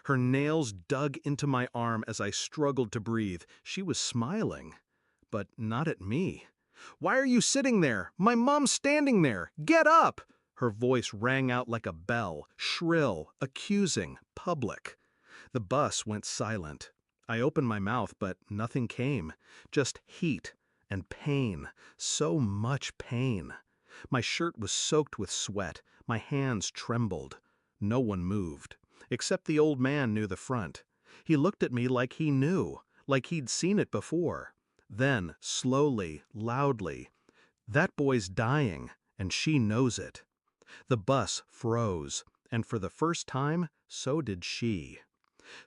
Her nails dug into my arm as I struggled to breathe. She was smiling, but not at me. "Why are you sitting there? My mom's standing there! Get up!" Her voice rang out like a bell, shrill, accusing, public. The bus went silent. I opened my mouth, but nothing came. Just heat and pain. So much pain. My shirt was soaked with sweat. My hands trembled. No one moved, except the old man near the front. He looked at me like he knew, like he'd seen it before. Then, slowly, loudly, "That boy's dying, and she knows it." The bus froze, and for the first time, so did she.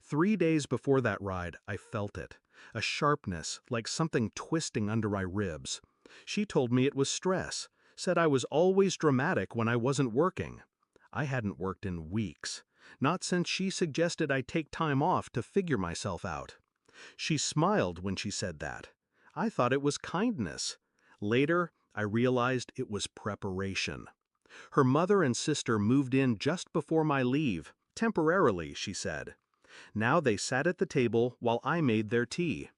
3 days before that ride, I felt it. A sharpness, like something twisting under my ribs. She told me it was stress, said I was always dramatic when I wasn't working. I hadn't worked in weeks, not since she suggested I take time off to figure myself out. She smiled when she said that. I thought it was kindness. Later, I realized it was preparation. Her mother and sister moved in just before my leave, temporarily, she said. Now they sat at the table while I made their tea.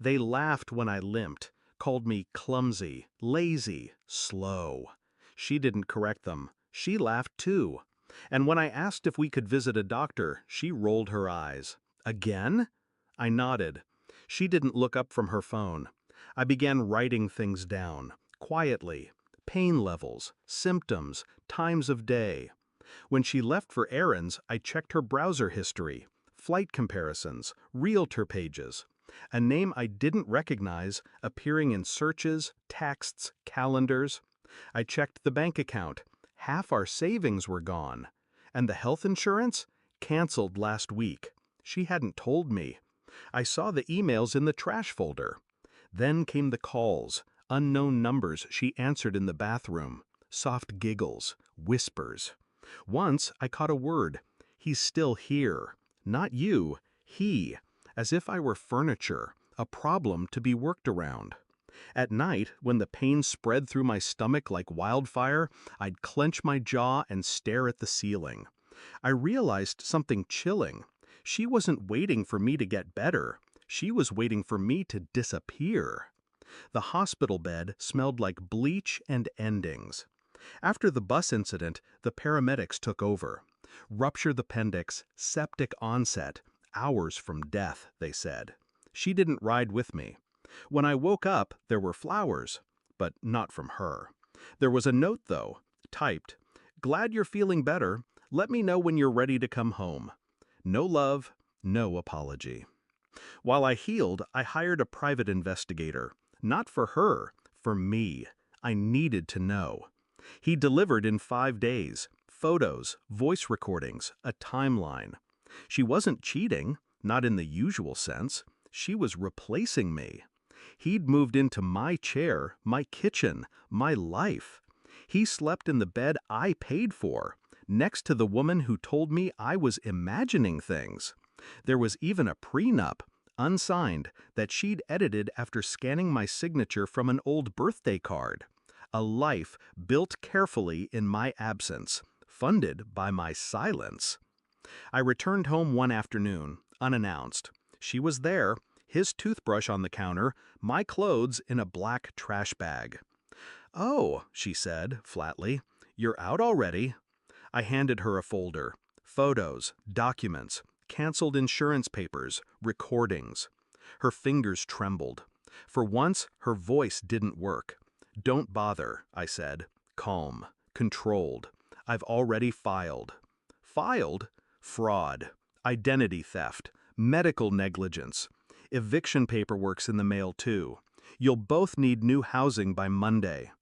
They laughed when I limped, called me clumsy, lazy, slow. She didn't correct them. She laughed too. And when I asked if we could visit a doctor, she rolled her eyes. "Again?" I nodded. She didn't look up from her phone. I began writing things down, quietly. Pain levels, symptoms, times of day. When she left for errands, I checked her browser history, flight comparisons, realtor pages. A name I didn't recognize appearing in searches, texts, calendars. I checked the bank account. Half our savings were gone. And the health insurance? Canceled last week. She hadn't told me. I saw the emails in the trash folder. Then came the calls, unknown numbers she answered in the bathroom, soft giggles, whispers. Once I caught a word. "He's still here. Not you, he," as if I were furniture, a problem to be worked around. At night, when the pain spread through my stomach like wildfire, I'd clench my jaw and stare at the ceiling. I realized something chilling. She wasn't waiting for me to get better. She was waiting for me to disappear. The hospital bed smelled like bleach and endings. After the bus incident, the paramedics took over. Ruptured appendix, septic onset, hours from death, they said. She didn't ride with me. When I woke up, there were flowers, but not from her. There was a note, though, typed, "Glad you're feeling better. Let me know when you're ready to come home." No love, no apology. While I healed, I hired a private investigator. Not for her, for me. I needed to know. He delivered in 5 days. Photos, voice recordings, a timeline. She wasn't cheating, not in the usual sense. She was replacing me. He'd moved into my chair, my kitchen, my life. He slept in the bed I paid for, next to the woman who told me I was imagining things. There was even a prenup, unsigned, that she'd edited after scanning my signature from an old birthday card. A life built carefully in my absence, funded by my silence. I returned home one afternoon, unannounced. She was there, his toothbrush on the counter, my clothes in a black trash bag. "Oh," she said, flatly, "you're out already." I handed her a folder. Photos, documents, canceled insurance papers, recordings. Her fingers trembled. For once, her voice didn't work. "Don't bother," I said, calm, controlled. "I've already filed." Filed? Fraud, identity theft, medical negligence. Eviction paperwork's in the mail too. You'll both need new housing by Monday.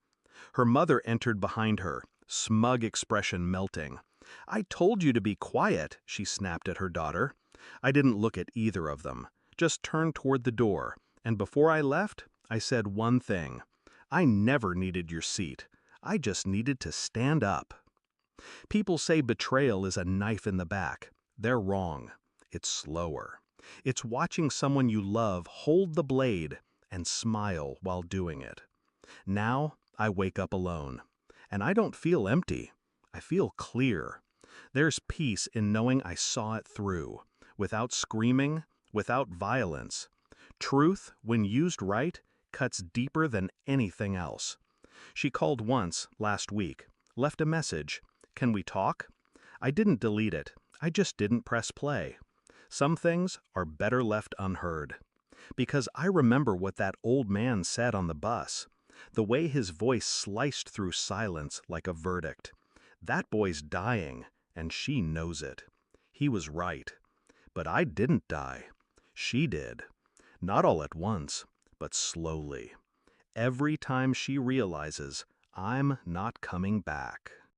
Her mother entered behind her, smug expression melting. "I told you to be quiet," she snapped at her daughter. I didn't look at either of them, just turned toward the door, and before I left, I said one thing. "I never needed your seat. I just needed to stand up." People say betrayal is a knife in the back. They're wrong. It's slower. It's watching someone you love hold the blade and smile while doing it. Now, I wake up alone. And I don't feel empty. I feel clear. There's peace in knowing I saw it through. without screaming, without violence. Truth, when used right, cuts deeper than anything else. She called once, last week, left a message. Can we talk? I didn't delete it. I just didn't press play. Some things are better left unheard. Because I remember what that old man said on the bus. The way his voice sliced through silence like a verdict. That boy's dying, and she knows it. He was right. But I didn't die. She did. Not all at once, but slowly. Every time she realizes I'm not coming back.